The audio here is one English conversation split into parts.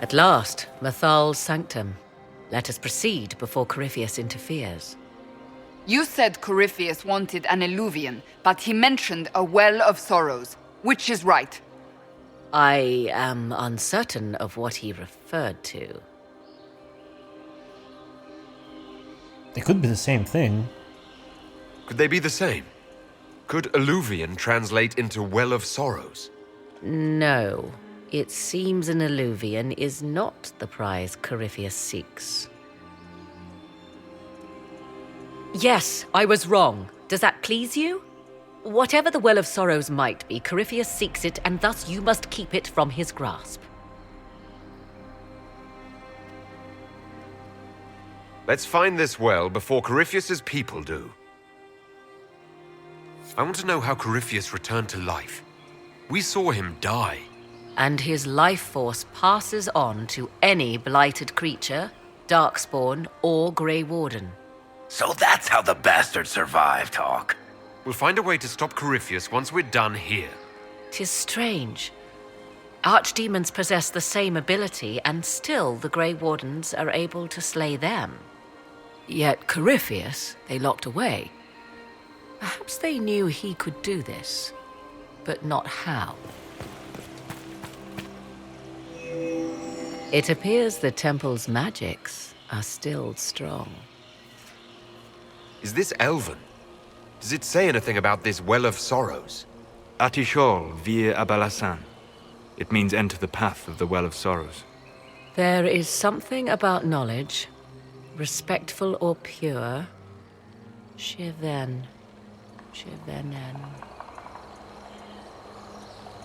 At last, Mythal's sanctum. Let us proceed before Corypheus interferes. You said Corypheus wanted an Eluvian, but he mentioned a Well of Sorrows. Which is right? I am uncertain of what he referred to. They could be the same thing. Could they be the same? Could Eluvian translate into Well of Sorrows? No. It seems an Eluvian is not the prize Corypheus seeks. Yes, I was wrong. Does that please you? Whatever the Well of Sorrows might be, Corypheus seeks it, and thus you must keep it from his grasp. Let's find this well before Corypheus's people do. I want to know how Corypheus returned to life. We saw him die. And his life force passes on to any blighted creature, darkspawn, or Grey Warden. So that's how the bastard survived, Hawk. We'll find a way to stop Corypheus once we're done here. 'Tis strange. Archdemons possess the same ability, and still the Grey Wardens are able to slay them. Yet Corypheus they locked away. Perhaps they knew he could do this, but not how. It appears the temple's magics are still strong. Is this Elven? Does it say anything about this Well of Sorrows? Atishol vir Abalasan. It means enter the path of the Well of Sorrows. There is something about knowledge, respectful or pure. Shivenen.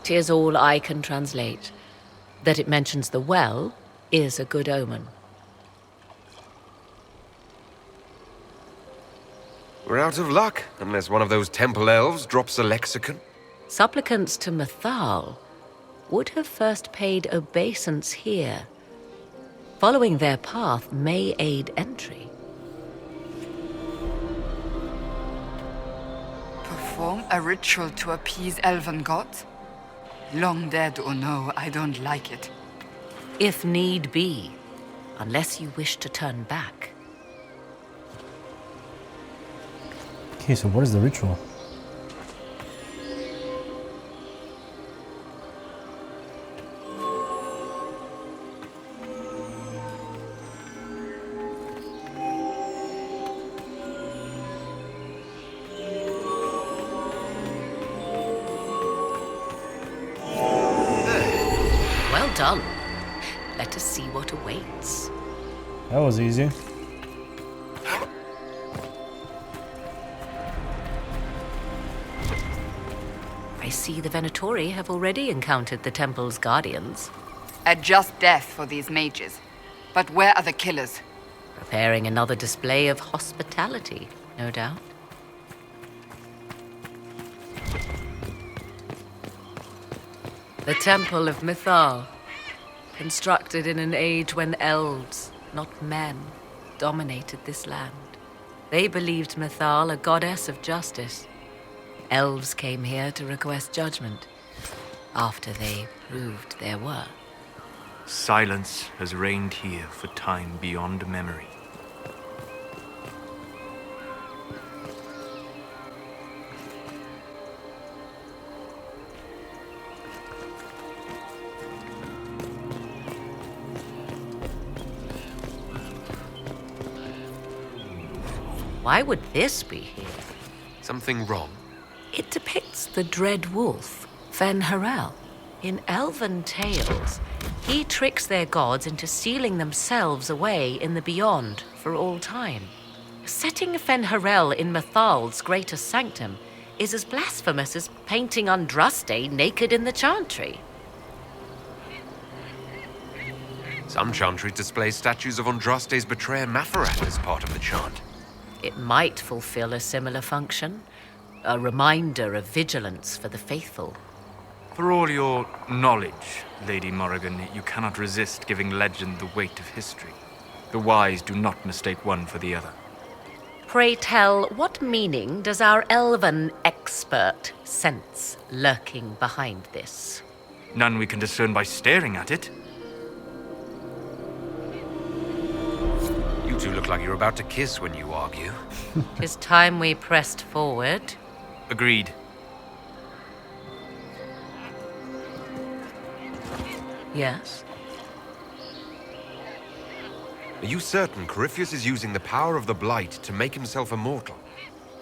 'Tis all I can translate. That it mentions the well is a good omen. We're out of luck, unless one of those temple elves drops a lexicon. Supplicants to Mythal would have first paid obeisance here. Following their path may aid entry. Perform a ritual to appease elven gods? Long dead or no, I don't like it. If need be, unless you wish to turn back. Okay, so what is the ritual? Well done. Let us see what awaits. That was easy. I see the Venatori have already encountered the temple's guardians. A just death for these mages. But where are the killers? Preparing another display of hospitality, no doubt. The Temple of Mythal, constructed in an age when elves, not men, dominated this land. They believed Mythal a goddess of justice. Elves came here to request judgment after they proved their worth. Silence has reigned here for time beyond memory. Why would this be here? Something wrong? It depicts the dread wolf, Fen-Harel. In elven tales, he tricks their gods into sealing themselves away in the beyond for all time. Setting Fen-Harel in Mythal's greatest sanctum is as blasphemous as painting Andraste naked in the chantry. Some chantries display statues of Andraste's betrayer Mafarat as part of the chant. It might fulfill a similar function, a reminder of vigilance for the faithful. For all your knowledge, Lady Morrigan, you cannot resist giving legend the weight of history. The wise do not mistake one for the other. Pray tell, what meaning does our elven expert sense lurking behind this? None we can discern by staring at it. two look like you're about to kiss when you argue. 'Tis time we pressed forward. Agreed. Yes? Are you certain Corypheus is using the power of the Blight to make himself immortal?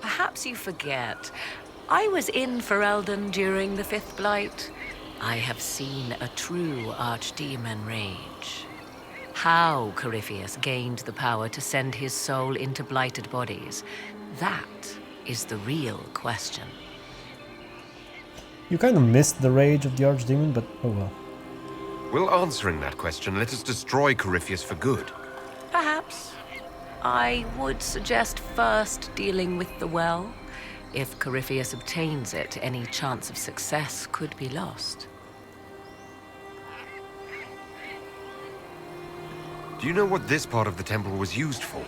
Perhaps you forget. I was in Ferelden during the Fifth Blight. I have seen a true archdemon rage. How Corypheus gained the power to send his soul into blighted bodies, that is the real question. You kind of missed the rage of the Archdemon, but oh well. Will answering that question let us destroy Corypheus for good? Perhaps. I would suggest first dealing with the well. If Corypheus obtains it, any chance of success could be lost. Do you know what this part of the temple was used for?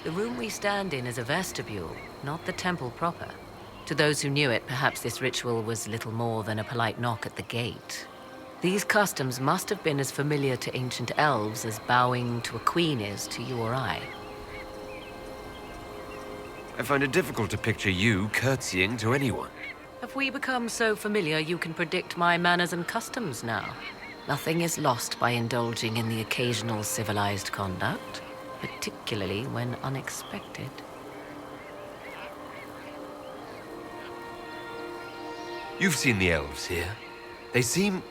The room we stand in is a vestibule, not the temple proper. To those who knew it, perhaps this ritual was little more than a polite knock at the gate. These customs must have been as familiar to ancient elves as bowing to a queen is to you or I. I find it difficult to picture you curtsying to anyone. Have we become so familiar you can predict my manners and customs now? Nothing is lost by indulging in the occasional civilized conduct, particularly when unexpected. You've seen the elves here. They seem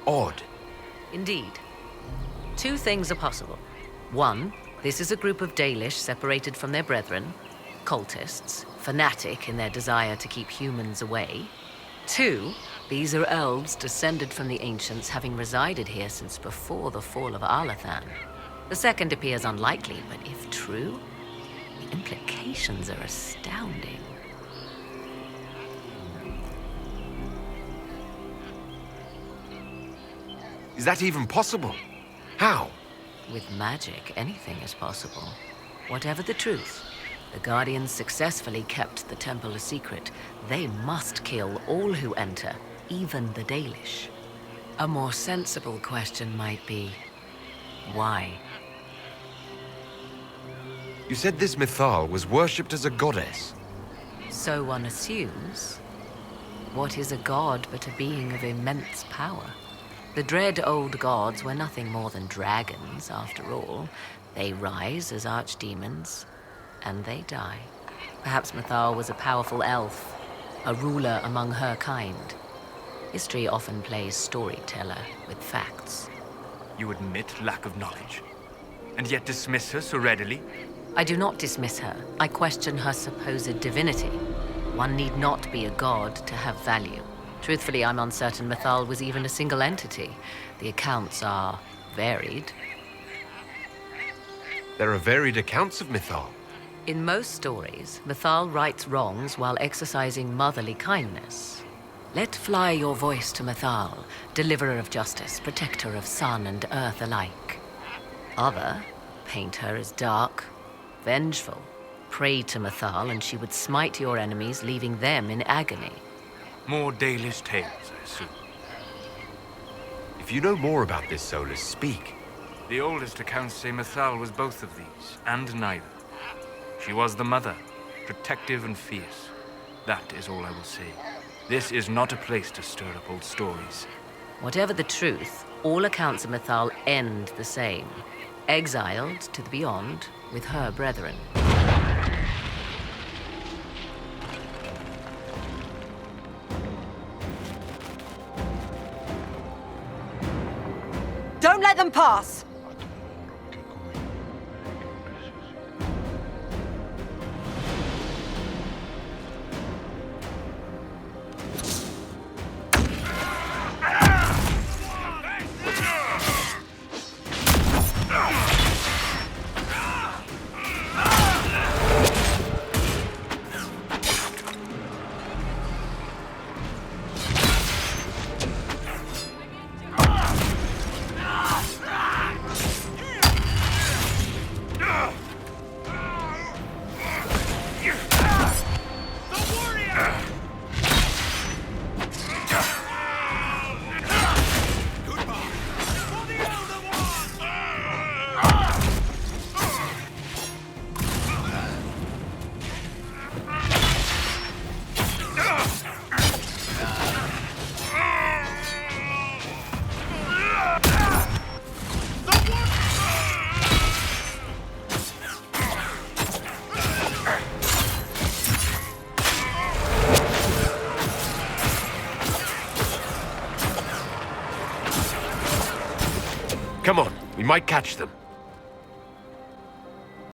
odd. Indeed. Two things are possible. One, this is a group of Dalish separated from their brethren, cultists, fanatic in their desire to keep humans away. Two, these are elves descended from the ancients, having resided here since before the fall of Arlathan. The second appears unlikely, but if true, the implications are astounding. Is that even possible? How? With magic, anything is possible. Whatever the truth, the Guardians successfully kept the temple a secret. They must kill all who enter, even the Dalish. A more sensible question might be, why? You said this Mythal was worshipped as a goddess. So one assumes. What is a god but a being of immense power? The dread old gods were nothing more than dragons, after all. They rise as archdemons, and they die. Perhaps Mythal was a powerful elf, a ruler among her kind. History often plays storyteller with facts. You admit lack of knowledge, and yet dismiss her so readily? I do not dismiss her. I question her supposed divinity. One need not be a god to have value. Truthfully, I'm uncertain Mythal was even a single entity. The accounts are varied. There are varied accounts of Mythal. In most stories, Mythal rights wrongs while exercising motherly kindness. Let fly your voice to Mythal, deliverer of justice, protector of sun and earth alike. Other paint her as dark, vengeful. Pray to Mythal and she would smite your enemies, leaving them in agony. More Dalish tales, I assume. If you know more about this, Solas, speak. The oldest accounts say Mythal was both of these, and neither. She was the mother, protective and fierce. That is all I will say. This is not a place to stir up old stories. Whatever the truth, all accounts of Mythal end the same. Exiled to the beyond with her brethren. Don't let them pass! Come on, we might catch them.